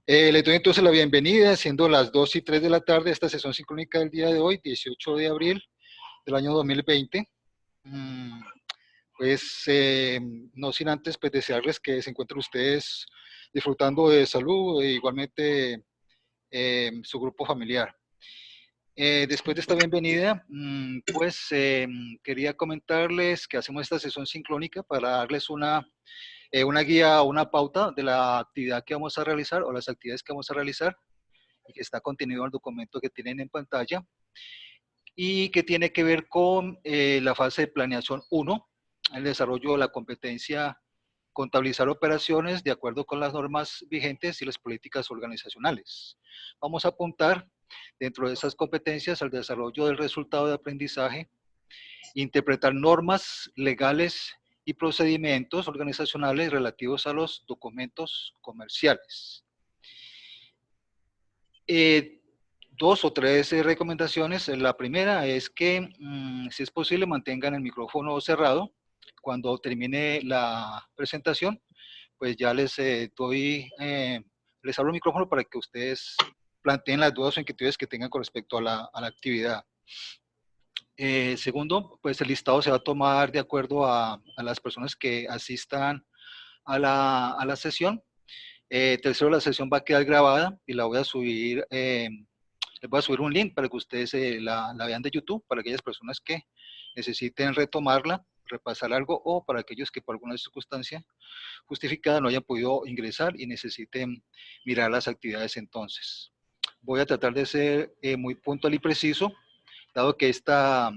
Le doy entonces la bienvenida, siendo las 2:03 de la tarde, a esta sesión sincrónica del día de hoy, 18 de abril del año 2020. Mm, no sin antes pues, desearles que se encuentren ustedes disfrutando de salud e igualmente su grupo familiar. Después de esta bienvenida, quería comentarles que hacemos esta sesión sincrónica para darles una guía o una pauta de la actividad que vamos a realizar o las actividades que vamos a realizar y que está contenido en el documento que tienen en pantalla y que tiene que ver con la fase de planeación 1, el desarrollo de la competencia contabilizar operaciones de acuerdo con las normas vigentes y las políticas organizacionales. Vamos a apuntar dentro de esas competencias al desarrollo del resultado de aprendizaje, interpretar normas legales y procedimientos organizacionales relativos a los documentos comerciales. Dos o tres recomendaciones. La primera es que, si es posible, mantengan el micrófono cerrado. Cuando termine la presentación, pues ya les les abro el micrófono para que ustedes planteen las dudas o inquietudes que tengan con respecto a la actividad. Segundo, pues el listado se va a tomar de acuerdo a las personas que asistan a la sesión. Tercero, la sesión va a quedar grabada y la voy a subir, les voy a subir un link para que ustedes la vean de YouTube, para aquellas personas que necesiten retomarla, repasar algo, o para aquellos que por alguna circunstancia justificada no hayan podido ingresar y necesiten mirar las actividades entonces. Voy a tratar de ser muy puntual y preciso, dado que esta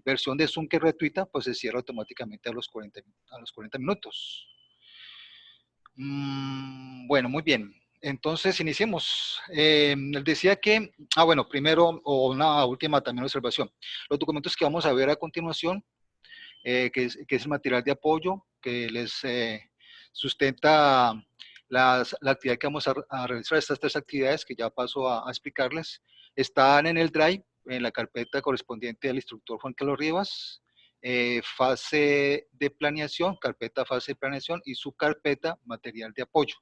versión de Zoom que es gratuita, pues se cierra automáticamente a los 40 minutos. Bueno, muy bien. Entonces, iniciemos. Les decía que, bueno, primero, o una última también observación. Los documentos que vamos a ver a continuación, que es el material de apoyo que les sustenta la actividad que vamos a realizar, estas tres actividades que ya paso a explicarles, están en el Drive, en la carpeta correspondiente al instructor Juan Carlos Rivas, fase de planeación, carpeta fase de planeación y su carpeta material de apoyo.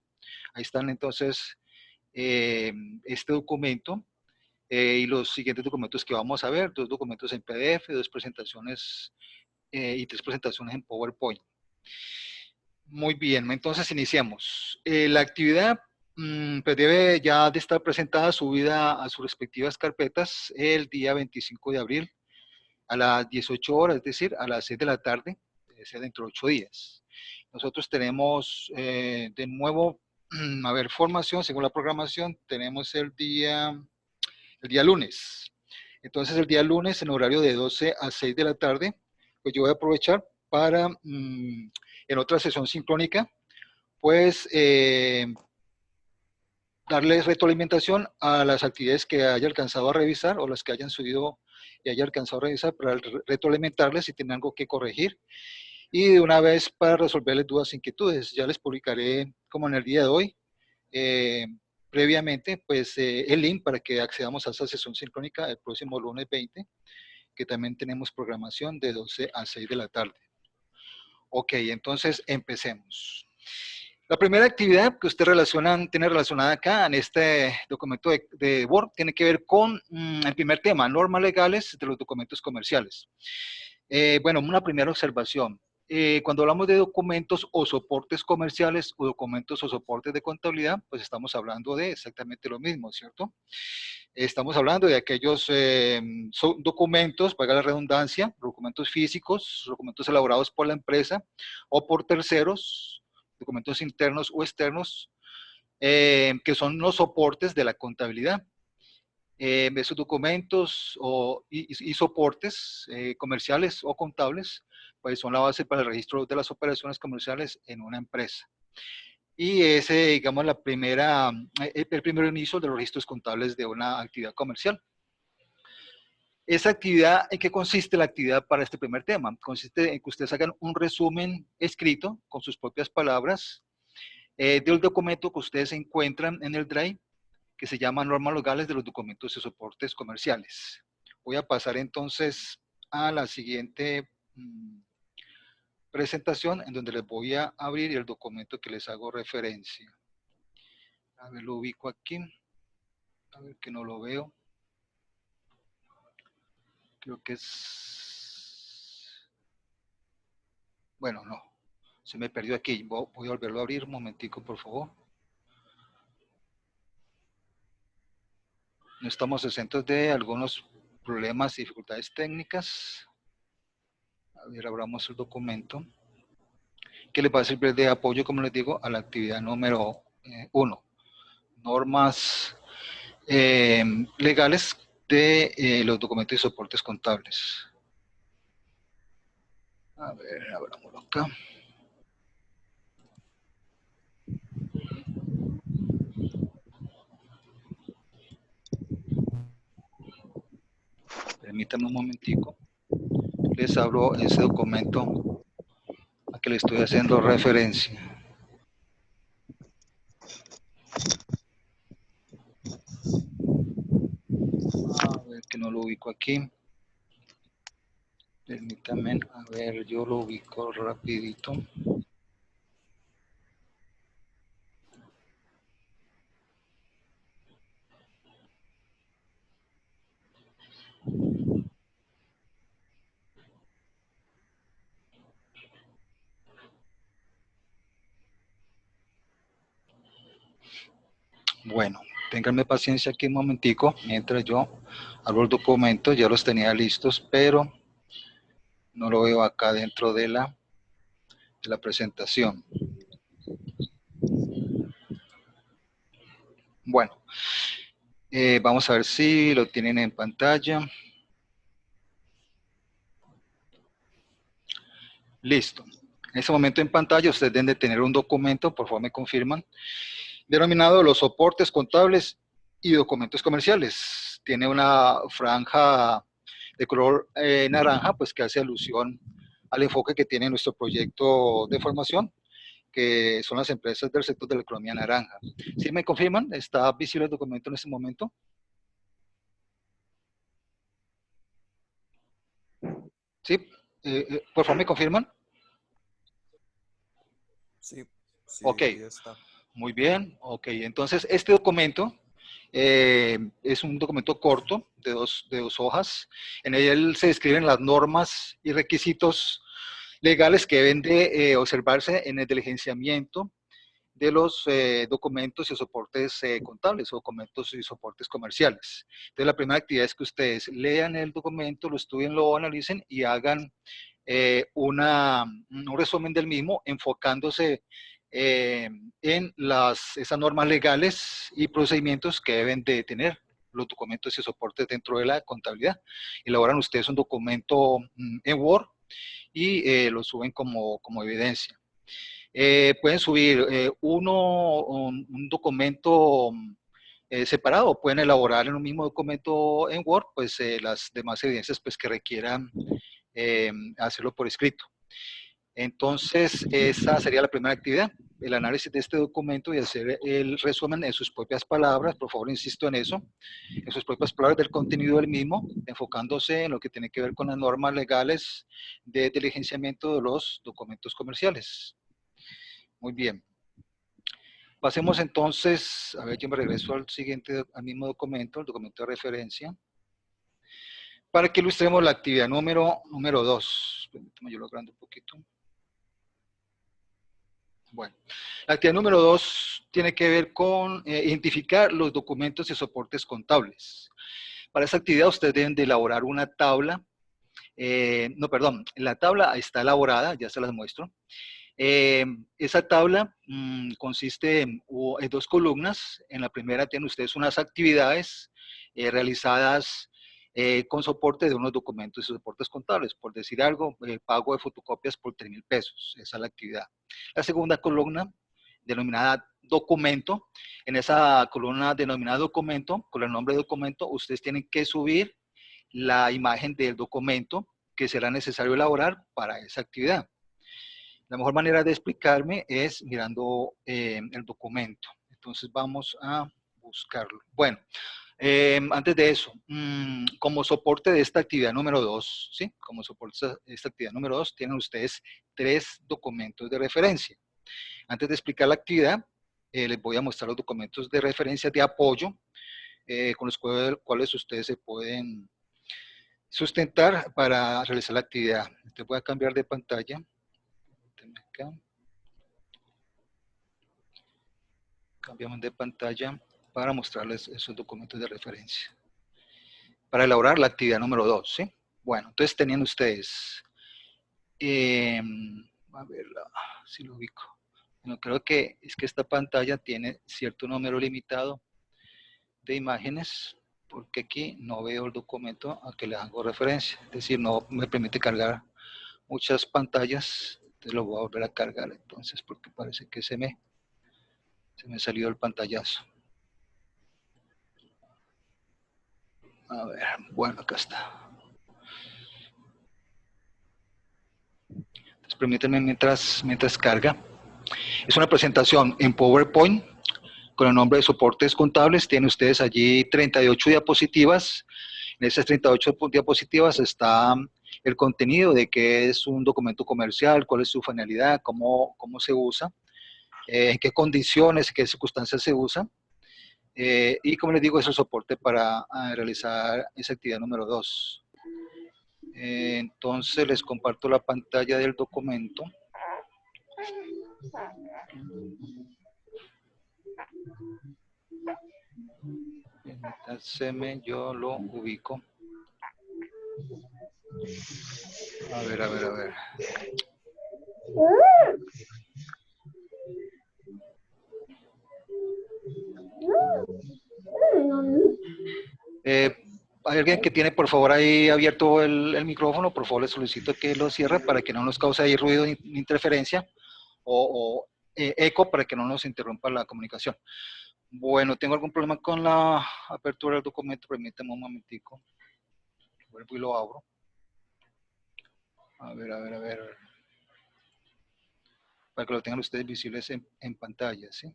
Ahí están entonces este documento y los siguientes documentos que vamos a ver, dos documentos en PDF, dos presentaciones y tres presentaciones en PowerPoint. Muy bien, entonces iniciamos. La actividad pues debe ya de estar presentada, subida a sus respectivas carpetas el día 25 de abril a las 18 horas, es decir, a las 6 de la tarde, debe ser dentro de 8 días. Nosotros tenemos de nuevo, a ver, formación, según la programación, tenemos el día lunes. Entonces el día lunes en horario de 12 a 6 de la tarde, pues yo voy a aprovechar para, en otra sesión sincrónica, pues darles retroalimentación a las actividades que haya alcanzado a revisar o las que hayan subido y haya alcanzado a revisar para retroalimentarles si tienen algo que corregir. Y de una vez para resolverles dudas e inquietudes, ya les publicaré, como en el día de hoy, previamente, pues el link para que accedamos a esta sesión sincrónica el próximo lunes 20, que también tenemos programación de 12 a 6 de la tarde. Ok, entonces empecemos. La primera actividad que usted tiene relacionada acá en este documento de Word tiene que ver con el primer tema, normas legales de los documentos comerciales. Bueno, una primera observación. Cuando hablamos de documentos o soportes comerciales o documentos o soportes de contabilidad, pues estamos hablando de exactamente lo mismo, ¿cierto? Estamos hablando de aquellos documentos, para la redundancia, documentos físicos, documentos elaborados por la empresa o por terceros, documentos internos o externos, que son los soportes de la contabilidad. Esos documentos y soportes comerciales o contables, pues son la base para el registro de las operaciones comerciales en una empresa. Y ese, digamos, el primer inicio de los registros contables de una actividad comercial. Esa actividad, ¿en qué consiste la actividad para este primer tema? Consiste en que ustedes hagan un resumen escrito con sus propias palabras del documento que ustedes encuentran en el Drive, que se llama Normas Legales de los Documentos y Soportes Comerciales. Voy a pasar entonces a la siguiente presentación, en donde les voy a abrir el documento que les hago referencia. A ver, lo ubico aquí. A ver, que no lo veo. Creo que es... Bueno, no. Se me perdió aquí. Voy a volverlo a abrir un momentico, por favor. No estamos exentos de algunos problemas y dificultades técnicas. A ver, abramos el documento, que les va a servir de apoyo, como les digo, a la actividad número 1. Normas legales de los documentos y soportes contables. A ver, abramoslo acá. Permítanme un momentico. Les abro ese documento a que le estoy haciendo referencia. A ver, que no lo ubico aquí. Permítanme, a ver, yo lo ubico rapidito. Bueno, ténganme paciencia aquí un momentico, mientras yo abro el documento, ya los tenía listos, pero no lo veo acá dentro de la presentación. Bueno, vamos a ver si lo tienen en pantalla. Listo. En este momento en pantalla ustedes deben de tener un documento, por favor me confirman, denominado los soportes contables y documentos comerciales. Tiene una franja de color naranja, pues que hace alusión al enfoque que tiene nuestro proyecto de formación, que son las empresas del sector de la economía naranja. ¿Sí me confirman? ¿Está visible el documento en este momento? ¿Sí? Por favor, ¿me confirman? Sí, sí, Ok, ahí está. muy bien. Ok, entonces este documento es un documento corto de dos hojas. En él se describen las normas y requisitos legales que deben de observarse en el diligenciamiento de los documentos y soportes contables o documentos y soportes comerciales. Entonces, la primera actividad es que ustedes lean el documento, lo estudien, lo analicen y hagan un resumen del mismo, enfocándose en esas normas legales y procedimientos que deben de tener los documentos y soportes dentro de la contabilidad. Elaboran ustedes un documento en Word y lo suben como evidencia. Pueden subir un documento separado, pueden elaborar en un mismo documento en Word, pues las demás evidencias pues, que requieran hacerlo por escrito. Entonces, esa sería la primera actividad, el análisis de este documento y hacer el resumen en sus propias palabras, por favor insisto en eso, en sus propias palabras del contenido del mismo, enfocándose en lo que tiene que ver con las normas legales de diligenciamiento de los documentos comerciales. Muy bien. Pasemos entonces, a ver, yo me regreso al siguiente, al mismo documento, el documento de referencia, para que ilustremos la actividad número 2. Permítame, yo lo agrando un poquito. Bueno, la actividad número 2 tiene que ver con identificar los documentos y soportes contables. Para esta actividad ustedes deben de elaborar una tabla. No, perdón, la tabla está elaborada, ya se las muestro. Esa tabla consiste en dos columnas. En la primera tienen ustedes unas actividades realizadas con soporte de unos documentos y soportes contables. Por decir algo, pago de fotocopias por 3,000 pesos. Esa es la actividad. La segunda columna, denominada documento. En esa columna denominada documento, con el nombre de documento, ustedes tienen que subir la imagen del documento que será necesario elaborar para esa actividad. La mejor manera de explicarme es mirando el documento. Entonces vamos a buscarlo. Bueno, antes de eso, como soporte de esta actividad número 2, ¿sí? Como soporte de esta actividad número 2, tienen ustedes 3 documentos de referencia. Antes de explicar la actividad, les voy a mostrar los documentos de referencia de apoyo con los cuales ustedes se pueden sustentar para realizar la actividad. Entonces voy a cambiar de pantalla. Acá. Cambiamos de pantalla para mostrarles esos documentos de referencia. Para elaborar la actividad número 2, ¿sí? Bueno, entonces tenían ustedes, a ver si lo ubico. Bueno, creo que es que esta pantalla tiene cierto número limitado de imágenes, porque aquí no veo el documento a que le hago referencia. Es decir, no me permite cargar muchas pantallas. Entonces lo voy a volver a cargar entonces, porque parece que se me salió el pantallazo. A ver, bueno, acá está. Entonces, permítanme mientras carga. Es una presentación en PowerPoint con el nombre de soportes contables. Tienen ustedes allí 38 diapositivas. En esas 38 diapositivas está el contenido de qué es un documento comercial, cuál es su finalidad, cómo se usa, en qué condiciones, en qué circunstancias se usa. Y como les digo, es el soporte para realizar esa actividad número 2. Entonces les comparto la pantalla del documento. Permítanme, yo lo ubico. A ver. ¿Hay alguien que tiene, por favor, ahí abierto el micrófono? Por favor, le solicito que lo cierre para que no nos cause ahí ruido ni interferencia o eco para que no nos interrumpa la comunicación. Bueno, tengo algún problema con la apertura del documento. Permítame un momentico. Vuelvo y lo abro. A ver. Para que lo tengan ustedes visibles en pantalla, ¿sí?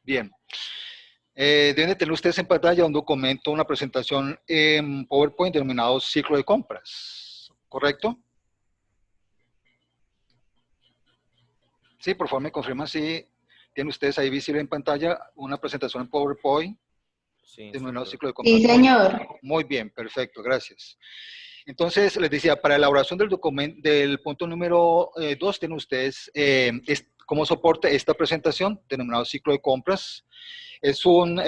Bien. Deben de tener ustedes en pantalla un documento, una presentación en PowerPoint denominado ciclo de compras, ¿correcto? Sí, por favor me confirman si tienen ustedes ahí visible en pantalla una presentación en PowerPoint denominado ciclo de compras. Sí, señor. Muy bien, perfecto, gracias. Entonces, les decía, para la elaboración del documento, del punto número 2, tienen ustedes como soporte esta presentación denominado ciclo de compras. Es un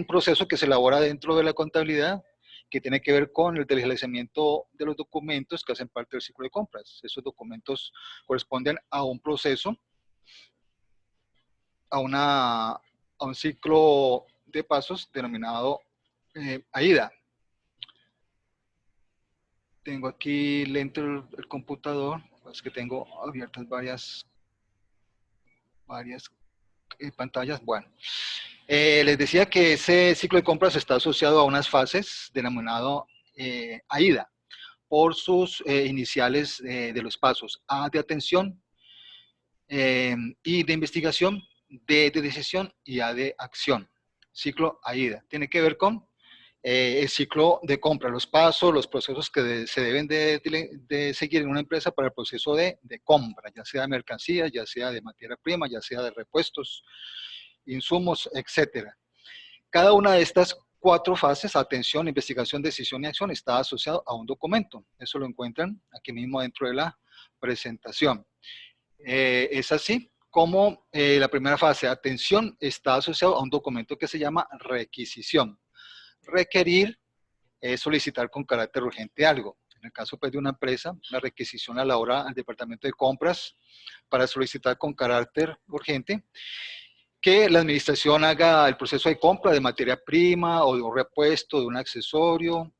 proceso que se elabora dentro de la contabilidad que tiene que ver con el desglosamiento de los documentos que hacen parte del ciclo de compras. Esos documentos corresponden a un proceso, a un ciclo de pasos denominado AIDA. Tengo aquí lento el computador, es que tengo abiertas varias pantallas. Bueno, les decía que ese ciclo de compras está asociado a unas fases denominado AIDA, por sus iniciales de los pasos A de atención, I de investigación, D de decisión y A de acción. Ciclo AIDA. Tiene que ver con el ciclo de compra, los pasos, los procesos que se deben de seguir en una empresa para el proceso de compra, ya sea de mercancía, ya sea de materia prima, ya sea de repuestos, insumos, etcétera. Cada una de estas 4 fases, atención, investigación, decisión y acción, está asociado a un documento. Eso lo encuentran aquí mismo dentro de la presentación. Es así como la primera fase, atención, está asociado a un documento que se llama requisición. Requerir es solicitar con carácter urgente algo. En el caso pues, de una empresa, la requisición la elabora al departamento de compras para solicitar con carácter urgente que la administración haga el proceso de compra de materia prima o de un repuesto, de un accesorio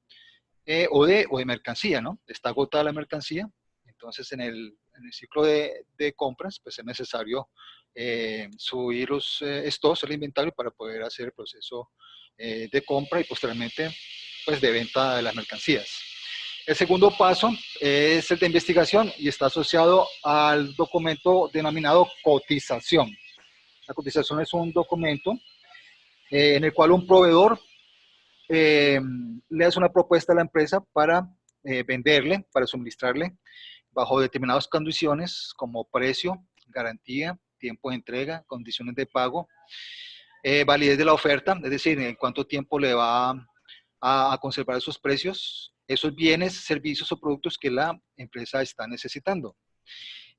o de mercancía, ¿no? Está agotada la mercancía, entonces en el ciclo de compras pues es necesario subir los stocks, el inventario para poder hacer el proceso de compra y posteriormente pues de venta de las mercancías. El segundo paso es el de investigación y está asociado al documento denominado cotización. La cotización es un documento en el cual un proveedor le hace una propuesta a la empresa para venderle, para suministrarle bajo determinadas condiciones como precio, garantía, tiempo de entrega, condiciones de pago, validez de la oferta, es decir, en cuánto tiempo le va a conservar esos precios, esos bienes, servicios o productos que la empresa está necesitando.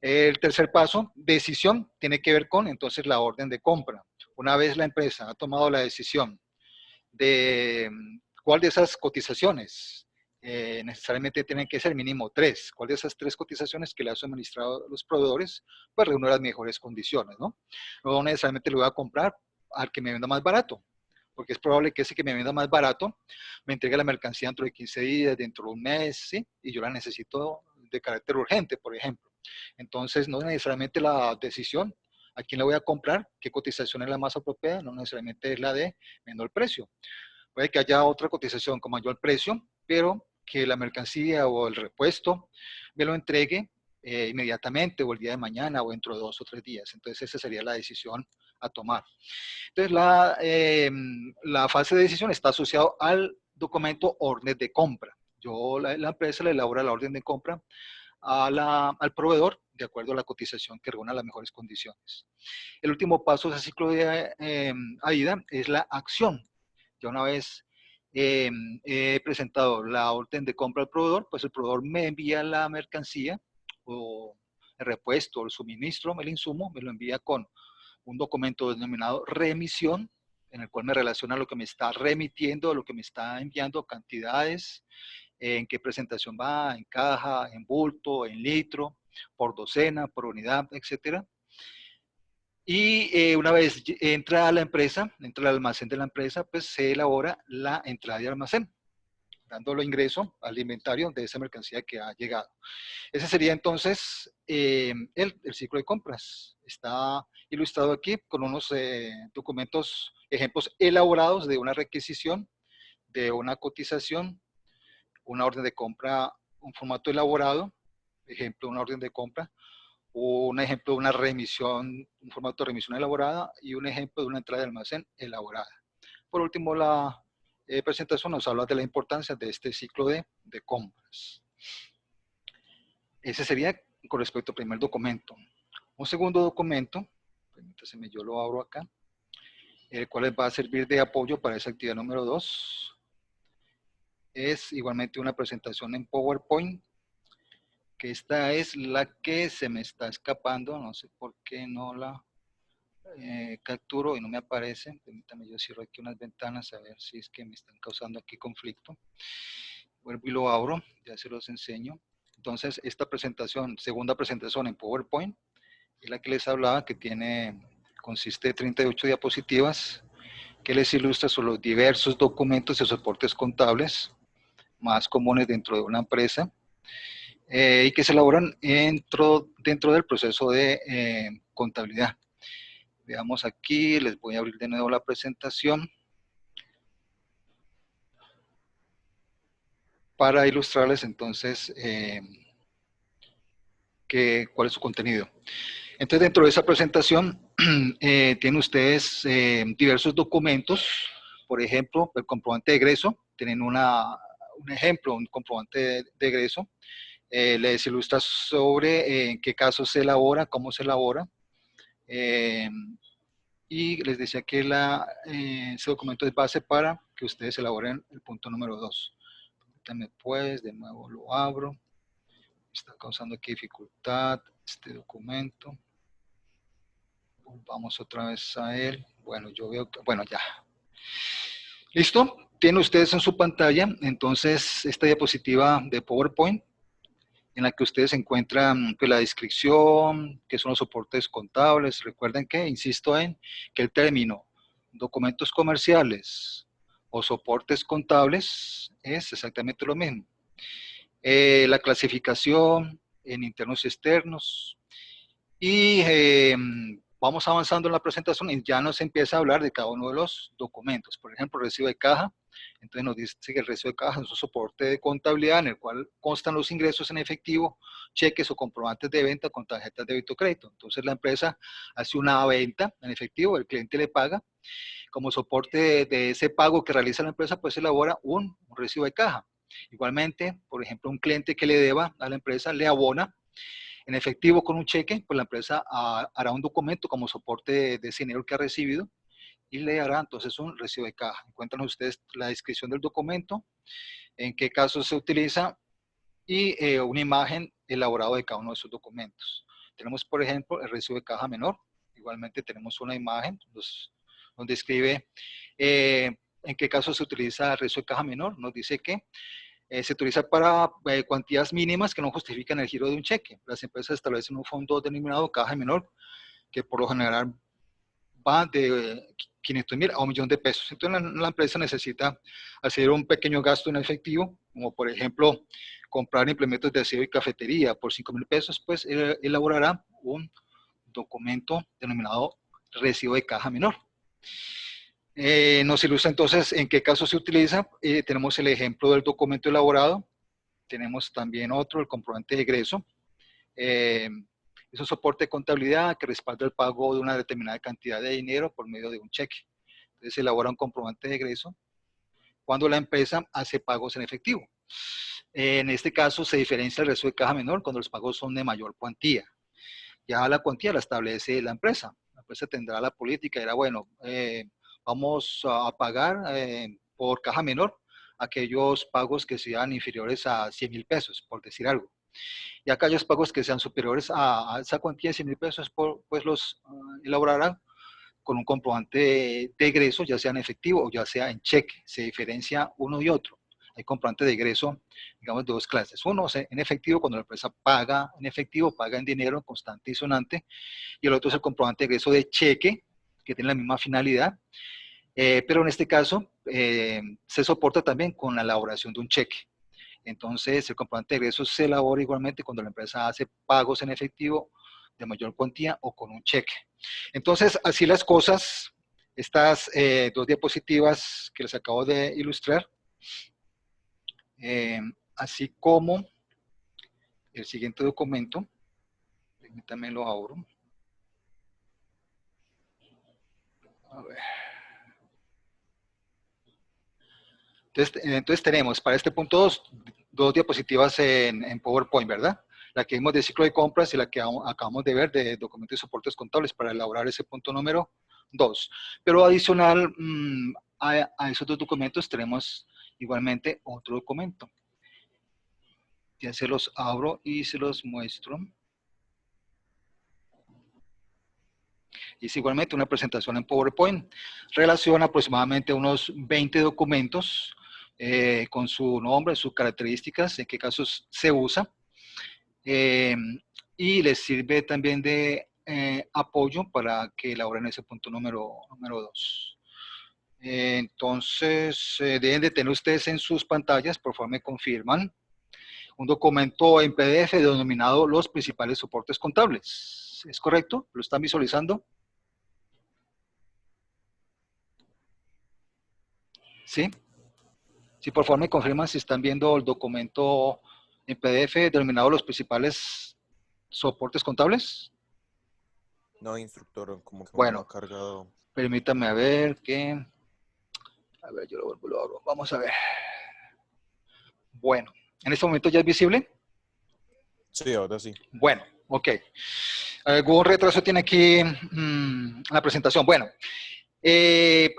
El tercer paso, decisión, tiene que ver con entonces la orden de compra. Una vez la empresa ha tomado la decisión de cuál de esas cotizaciones necesariamente tienen que ser mínimo 3, cuál de esas 3 cotizaciones que le han suministrado los proveedores, pues reúne las mejores condiciones, ¿no? No necesariamente lo voy a comprar al que me venda más barato, porque es probable que ese que me venda más barato me entregue la mercancía dentro de 15 días, dentro de un mes, ¿sí? Y yo la necesito de carácter urgente, por ejemplo. Entonces, no necesariamente la decisión a quién le voy a comprar, qué cotización es la más apropiada, no necesariamente es la de menor precio. Puede que haya otra cotización con mayor precio, pero que la mercancía o el repuesto me lo entregue inmediatamente o el día de mañana o dentro de 2 o 3 días. Entonces esa sería la decisión a tomar. Entonces la fase de decisión está asociada al documento orden de compra. La empresa le elabora la orden de compra al proveedor de acuerdo a la cotización que reúna las mejores condiciones. El último paso de ese ciclo de AIDA es la acción. Ya una vez he presentado la orden de compra al proveedor, pues el proveedor me envía la mercancía o el repuesto, el suministro, el insumo, me lo envía con un documento denominado remisión, en el cual me relaciona lo que me está remitiendo, lo que me está enviando, cantidades, en qué presentación va, en caja, en bulto, en litro, por docena, por unidad, etcétera. Y una vez entra a la empresa, entra al almacén de la empresa, pues se elabora la entrada de almacén, dándolo ingreso al inventario de esa mercancía que ha llegado. Ese sería entonces el ciclo de compras. Está ilustrado aquí con unos documentos, ejemplos elaborados de una requisición, de una cotización, una orden de compra, un formato elaborado, ejemplo, una orden de compra, un ejemplo de una remisión, un formato de remisión elaborada y un ejemplo de una entrada de almacén elaborada. Por último, la presentación nos habla de la importancia de este ciclo de compras. Ese sería con respecto al primer documento. Un segundo documento, permítaseme, yo lo abro acá, el cual va a servir de apoyo para esa actividad número 2. Es igualmente una presentación en PowerPoint, que esta es la que se me está escapando, no sé por qué no la capturo y no me aparece. Permítame, yo cierro aquí unas ventanas a ver si es que me están causando aquí conflicto. Vuelvo y lo abro, ya se los enseño. Entonces, esta presentación, segunda presentación en PowerPoint, es la que les hablaba, que consiste de 38 diapositivas, que les ilustra sobre los diversos documentos y soportes contables más comunes dentro de una empresa y que se elaboran dentro del proceso de contabilidad. Veamos aquí, les voy a abrir de nuevo la presentación para ilustrarles entonces cuál es su contenido. Entonces, dentro de esa presentación tienen ustedes diversos documentos, por ejemplo, el comprobante de egreso, tienen un ejemplo, un comprobante de egreso, les ilustra sobre en qué caso se elabora, cómo se elabora, y les decía que ese documento es base para que ustedes elaboren el punto número 2. Permítanme pues, de nuevo lo abro. Está causando aquí dificultad este documento. Vamos otra vez a él. Bueno, yo veo que, bueno, ya. ¿Listo? Tienen ustedes en su pantalla, entonces, esta diapositiva de PowerPoint, en la que ustedes encuentran pues, la descripción, qué son los soportes contables. Recuerden que, insisto en que el término documentos comerciales o soportes contables es exactamente lo mismo. La clasificación en internos y externos. Y vamos avanzando en la presentación y ya nos empieza a hablar de cada uno de los documentos. Por ejemplo, recibo de caja, Entonces nos dice que el recibo de caja es un soporte de contabilidad en el cual constan los ingresos en efectivo, cheques o comprobantes de venta con tarjetas de débito o crédito. Entonces la empresa hace una venta en efectivo, el cliente le paga. Como soporte de ese pago que realiza la empresa, pues elabora un recibo de caja. Igualmente, por ejemplo, un cliente que le deba a la empresa le abona en efectivo con un cheque, pues la empresa hará un documento como soporte de ese dinero que ha recibido y le hará entonces un recibo de caja. Encuentran ustedes la descripción del documento, en qué casos se utiliza y una imagen elaborada de cada uno de esos documentos. Tenemos, por ejemplo, el recibo de caja menor. Igualmente tenemos una imagen donde escribe en qué caso se utiliza el recibo de caja menor. Nos dice que se utiliza para cuantías mínimas que no justifican el giro de un cheque. Las empresas establecen un fondo denominado caja menor, que por lo general va de 500,000 a 1,000,000 de pesos. Entonces la empresa necesita hacer un pequeño gasto en efectivo, como por ejemplo comprar implementos de aseo y cafetería por 5,000 pesos, pues elaborará un documento denominado recibo de caja menor. Nos ilustra entonces en qué caso se utiliza. Tenemos el ejemplo del documento elaborado. Tenemos también otro, el comprobante de egreso. Es un soporte de contabilidad que respalda el pago de una determinada cantidad de dinero por medio de un cheque. Entonces se elabora un comprobante de egreso cuando la empresa hace pagos en efectivo. En este caso se diferencia el recibo de caja menor cuando los pagos son de mayor cuantía. Ya la cuantía la establece la empresa. La empresa tendrá la política, dirá, bueno, vamos a pagar por caja menor aquellos pagos que sean inferiores a 100,000 pesos, por decir algo. Y aquellos pagos que sean superiores a esa cuantía de 100,000 pesos, pues los elaborarán con un comprobante de egreso, ya sea en efectivo o ya sea en cheque. Se diferencia uno y otro. Hay comprobante de egreso, digamos, de dos clases. Uno en efectivo, cuando la empresa paga en efectivo, paga en dinero constante y sonante. Y el otro es el comprobante de egreso de cheque, que tiene la misma finalidad. Pero en este caso, se soporta también con la elaboración de un cheque. Entonces, el comprobante de egresos se elabora igualmente cuando la empresa hace pagos en efectivo de mayor cuantía o con un cheque. Entonces, así las cosas, estas dos diapositivas que les acabo de ilustrar, así como el siguiente documento, permítanme lo abro. A ver. Entonces tenemos para este punto dos diapositivas en PowerPoint, ¿verdad? La que vimos de ciclo de compras y la que acabamos de ver de documentos y soportes contables para elaborar ese punto número 2. Pero adicional a esos dos documentos tenemos igualmente otro documento. Ya se los abro y se los muestro. Es igualmente una presentación en PowerPoint. Relaciona aproximadamente unos 20 documentos con su nombre, sus características, en qué casos se usa. Y les sirve también de apoyo para que elaboren ese punto número 2. Entonces, deben de tener ustedes en sus pantallas, por favor me confirman, un documento en PDF denominado los principales soportes contables. ¿Es correcto? ¿Lo están visualizando? ¿Sí? Sí, por favor me confirman si están viendo el documento en PDF denominado los principales soportes contables. No, instructor, como que bueno, no ha cargado. Permítame a ver que... A ver, yo lo abro. Vamos a ver. Bueno, ¿en este momento ya es visible? Sí, ahora sí. Bueno, ok. ¿Algún retraso tiene aquí la presentación? Bueno,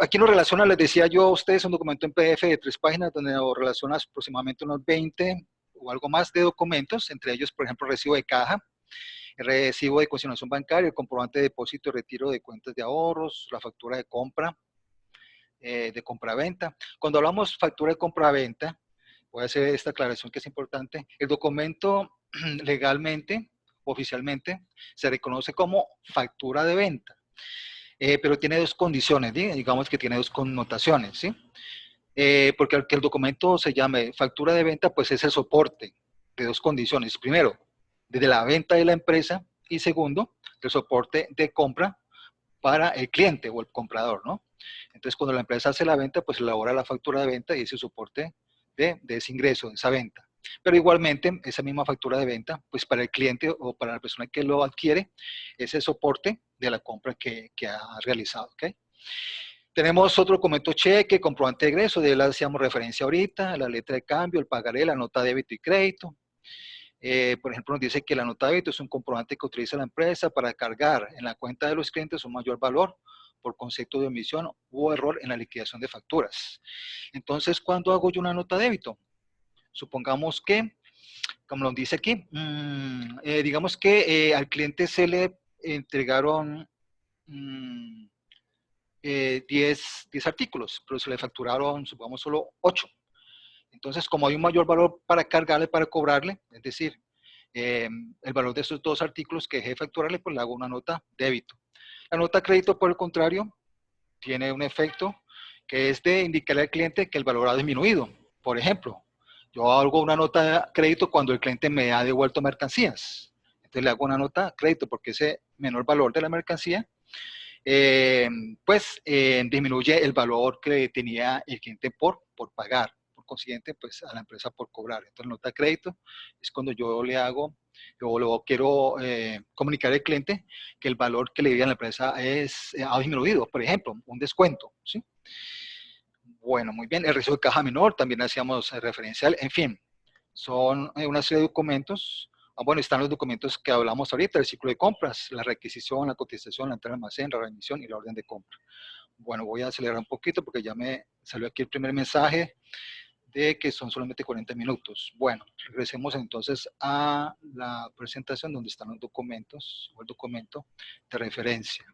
aquí nos relaciona, les decía yo a ustedes, un documento en PDF de 3 páginas donde nos relaciona aproximadamente unos 20 o algo más de documentos, entre ellos, por ejemplo, recibo de caja, el recibo de consignación bancaria, el comprobante de depósito y retiro de cuentas de ahorros, la factura de compra, de compra-venta. Cuando hablamos factura de compra-venta, voy a hacer esta aclaración que es importante. El documento legalmente, oficialmente, se reconoce como factura de venta, pero tiene dos condiciones, digamos que tiene dos connotaciones, ¿sí? Porque al que el documento se llame factura de venta, pues es el soporte de dos condiciones. Primero, desde la venta de la empresa y segundo, el soporte de compra para el cliente o el comprador, ¿no? Entonces, cuando la empresa hace la venta, pues elabora la factura de venta y ese soporte de ese ingreso, de esa venta. Pero igualmente, esa misma factura de venta, pues para el cliente o para la persona que lo adquiere, ese soporte de la compra que ha realizado, ¿ok? Tenemos otro documento cheque, comprobante de egreso, de él hacíamos referencia ahorita, la letra de cambio, el pagaré, la nota de débito y crédito. Por ejemplo, nos dice que la nota de débito es un comprobante que utiliza la empresa para cargar en la cuenta de los clientes un mayor valor por concepto de omisión o error en la liquidación de facturas. Entonces, ¿cuándo hago yo una nota de débito? Supongamos que, como nos dice aquí, digamos que al cliente se le entregaron 10 artículos, pero se le facturaron, supongamos, solo 8. Entonces, como hay un mayor valor para cargarle, para cobrarle, es decir, el valor de esos 2 artículos que dejé de facturarle, pues le hago una nota débito. La nota crédito, por el contrario, tiene un efecto que es de indicarle al cliente que el valor ha disminuido. Por ejemplo, yo hago una nota de crédito cuando el cliente me ha devuelto mercancías. Entonces le hago una nota crédito porque ese menor valor de la mercancía disminuye el valor que tenía el cliente por pagar. Por consiguiente, pues a la empresa por cobrar. Entonces, nota de crédito es cuando yo le hago, yo lo quiero comunicar al cliente que el valor que le di a la empresa ha disminuido. Por ejemplo, un descuento, ¿sí? Bueno, muy bien. El riesgo de caja menor, también hacíamos referencial. En fin, son una serie de documentos. Bueno, están los documentos que hablamos ahorita, el ciclo de compras, la requisición, la cotización, la entrada al almacén, la remisión y la orden de compra. Bueno, voy a acelerar un poquito porque ya me salió aquí el primer mensaje de que son solamente 40 minutos. Bueno, regresemos entonces a la presentación donde están los documentos o el documento de referencia.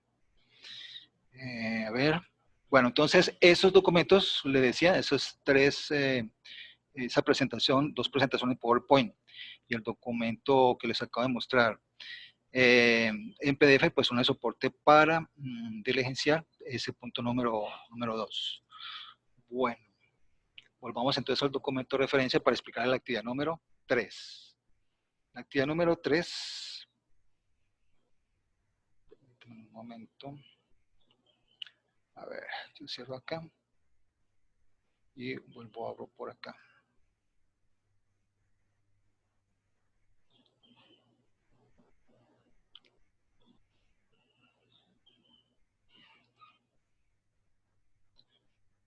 A ver. Bueno, entonces esos documentos, le decía, esos 3, esa presentación, 2 presentaciones de PowerPoint y el documento que les acabo de mostrar en PDF, pues son de soporte para diligenciar ese punto número 2. Bueno, volvamos entonces al documento de referencia para explicar la actividad número 3. La actividad número 3, un momento, a ver, yo cierro acá y vuelvo a abrir por acá.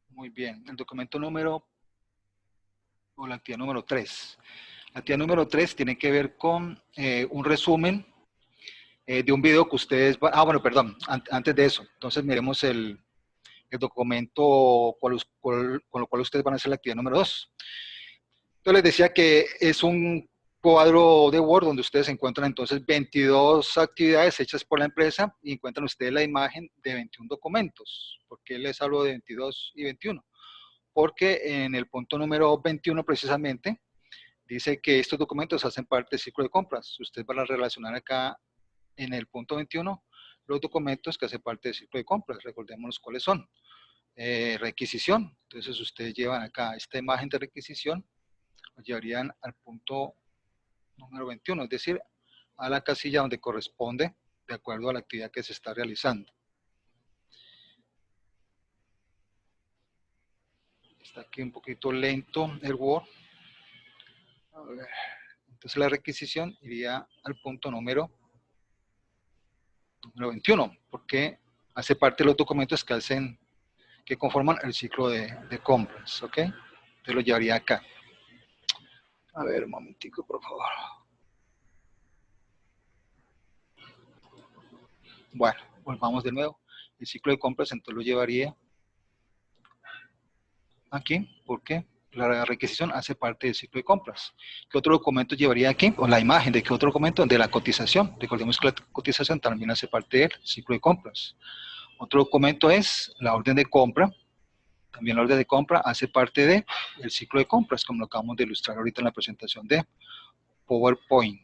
Muy bien, el documento número, o la actividad número 3. La actividad número 3 tiene que ver con un resumen de un video que ustedes van, bueno, perdón, antes de eso, entonces miremos el documento con lo cual ustedes van a hacer la actividad número 2. Entonces les decía que es un cuadro de Word donde ustedes encuentran entonces 22 actividades hechas por la empresa y encuentran ustedes la imagen de 21 documentos. ¿Por qué les hablo de 22 y 21? Porque en el punto número 21 precisamente dice que estos documentos hacen parte del ciclo de compras. Ustedes van a relacionar acá en el punto 21 los documentos que hacen parte del ciclo de compras. Recordémonos cuáles son. Requisición. Entonces ustedes llevan acá esta imagen de requisición, lo llevarían al punto número 21, es decir, a la casilla donde corresponde de acuerdo a la actividad que se está realizando. Está aquí un poquito lento el Word. A ver. Entonces la requisición iría al punto número 21, porque hace parte de los documentos que conforman el ciclo de compras, ¿ok? Te lo llevaría acá. A ver, un momentico, por favor. Bueno, volvamos de nuevo. El ciclo de compras entonces lo llevaría aquí, porque la requisición hace parte del ciclo de compras. ¿Qué otro documento llevaría aquí? O la imagen de qué otro documento, de la cotización. Recordemos que la cotización también hace parte del ciclo de compras. Otro documento es la orden de compra. También la orden de compra hace parte del ciclo de compras, como lo acabamos de ilustrar ahorita en la presentación de PowerPoint.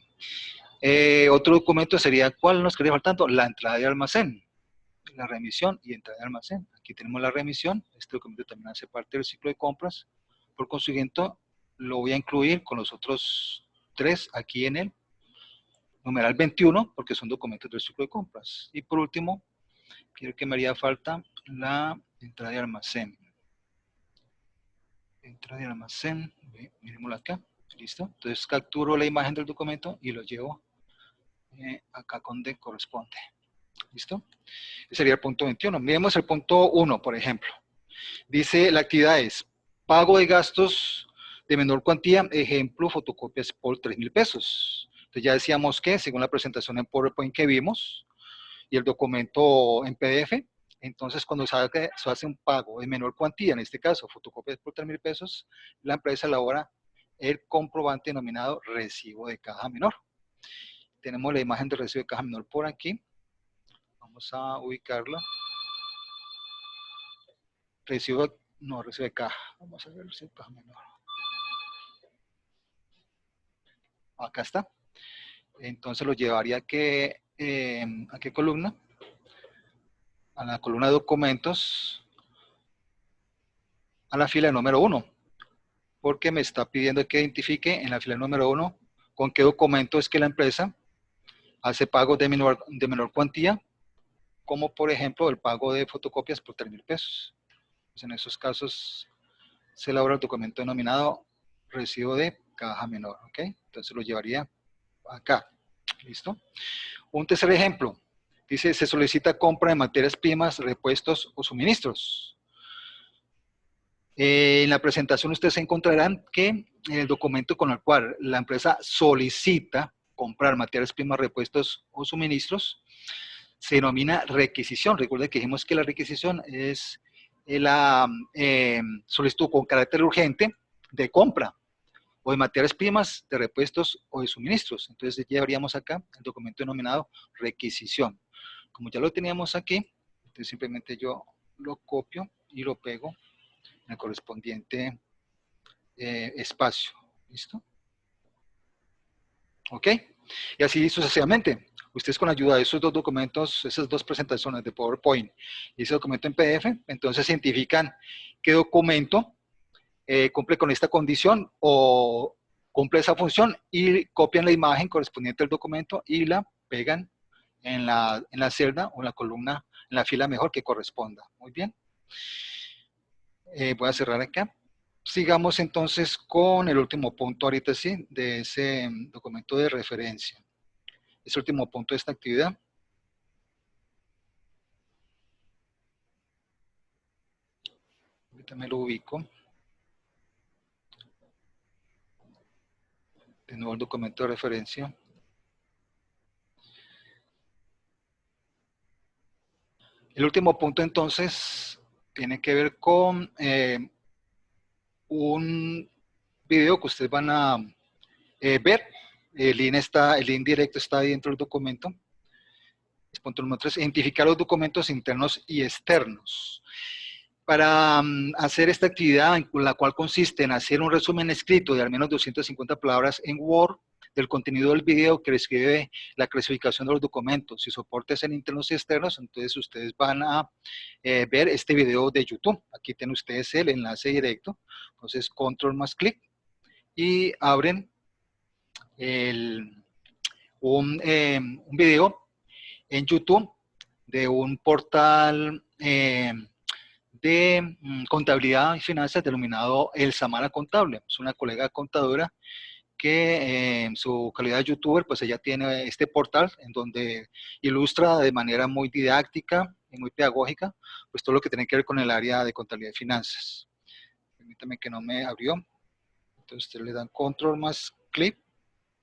Otro documento sería, ¿cuál nos quedaría faltando? La entrada de almacén, la remisión y entrada de almacén. Aquí tenemos la remisión, este documento también hace parte del ciclo de compras. Por consiguiente, lo voy a incluir con los otros 3 aquí en el numeral 21, porque son documentos del ciclo de compras. Y por último, quiero que me haría falta la Entrada de almacén. Entrada de almacén. Miremoslo acá. Listo. Entonces capturo la imagen del documento y lo llevo acá donde corresponde. ¿Listo? Ese sería el punto 21. Miremos el punto 1, por ejemplo. Dice, la actividad es pago de gastos de menor cuantía, ejemplo, fotocopias por 3,000 pesos. Entonces ya decíamos que, según la presentación en PowerPoint que vimos, y el documento en PDF, entonces cuando se hace un pago de menor cuantía, en este caso, fotocopias por 3,000 pesos, la empresa elabora el comprobante denominado recibo de caja menor. Tenemos la imagen de recibo de caja menor por aquí. Vamos a ubicarla. Recibo de caja. Vamos a ver el recibo de caja menor. Acá está. Entonces lo llevaría ¿a qué columna? A la columna de documentos, a la fila número 1, porque me está pidiendo que identifique en la fila número 1 con qué documento es que la empresa hace pagos de menor cuantía, como por ejemplo el pago de fotocopias por 3,000 pesos. Pues en esos casos se elabora el documento denominado recibo de caja menor, ¿ok? Entonces lo llevaría acá, ¿listo? Un tercer ejemplo, dice, se solicita compra de materias primas, repuestos o suministros. En la presentación ustedes encontrarán que el documento con el cual la empresa solicita comprar materias primas, repuestos o suministros se denomina requisición. Recuerden que dijimos que la requisición es la solicitud con carácter urgente de compra o de materias primas, de repuestos o de suministros. Entonces llevaríamos acá el documento denominado requisición. Como ya lo teníamos aquí, entonces simplemente yo lo copio y lo pego en el correspondiente espacio. ¿Listo? ¿Ok? Y así sucesivamente. Ustedes con ayuda de esos dos documentos, esas dos presentaciones de PowerPoint y ese documento en PDF, entonces identifican qué documento cumple con esta condición o cumple esa función y copian la imagen correspondiente al documento y la pegan en la celda o en la columna, en la fila mejor que corresponda. Muy bien. Voy a cerrar acá. Sigamos entonces con el último punto ahorita sí, de ese documento de referencia. Ese último punto de esta actividad. Ahorita me lo ubico. De nuevo el documento de referencia. El último punto entonces tiene que ver con un video que ustedes van a ver. El link directo está ahí dentro del documento. Punto número 3, identificar los documentos internos y externos. Para hacer esta actividad, en la cual consiste en hacer un resumen escrito de al menos 250 palabras en Word del contenido del video que describe la clasificación de los documentos y soportes en internos y externos, entonces ustedes van a ver este video de YouTube. Aquí tienen ustedes el enlace directo. Entonces, control más clic y abren un video en YouTube de un portal de contabilidad y finanzas denominado El Samara Contable. Es una colega contadora que en su calidad de youtuber, pues ella tiene este portal en donde ilustra de manera muy didáctica y muy pedagógica, pues todo lo que tiene que ver con el área de contabilidad y finanzas. Permítame que no me abrió. Entonces ustedes le dan control más clic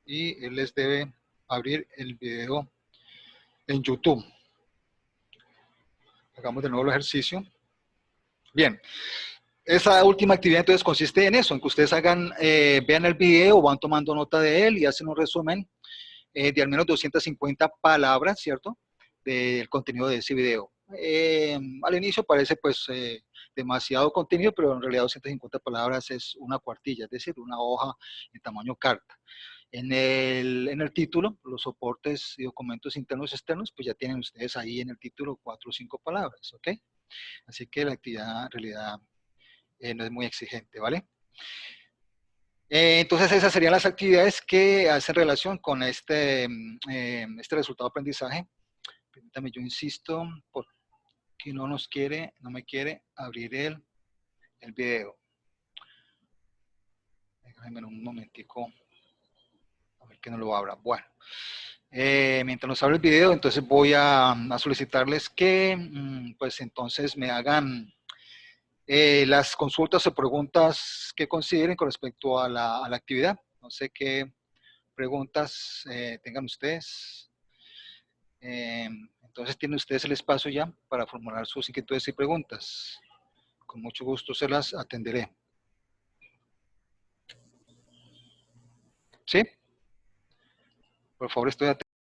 y él les debe abrir el video en YouTube. Hagamos de nuevo el ejercicio. Bien, esa última actividad entonces consiste en eso, en que ustedes vean el video, van tomando nota de él y hacen un resumen de al menos 250 palabras, ¿cierto? Del contenido de ese video. Al inicio parece pues demasiado contenido, pero en realidad 250 palabras es una cuartilla, es decir, una hoja en tamaño carta. En el título, los soportes y documentos internos y externos, pues ya tienen ustedes ahí en el título 4 o 5 palabras, ¿ok? Así que la actividad en realidad no es muy exigente, ¿vale? Entonces esas serían las actividades que hacen relación con este resultado de aprendizaje. Permítame, yo insisto, porque Aquí no me quiere abrir el video. Déjenme un momentico. A ver que no lo abra. Bueno. Mientras nos abre el video, entonces voy a solicitarles que pues entonces me hagan las consultas o preguntas que consideren con respecto a la actividad. No sé qué preguntas tengan ustedes. Entonces tienen ustedes el espacio ya para formular sus inquietudes y preguntas. Con mucho gusto se las atenderé. ¿Sí? Por favor, estoy atento.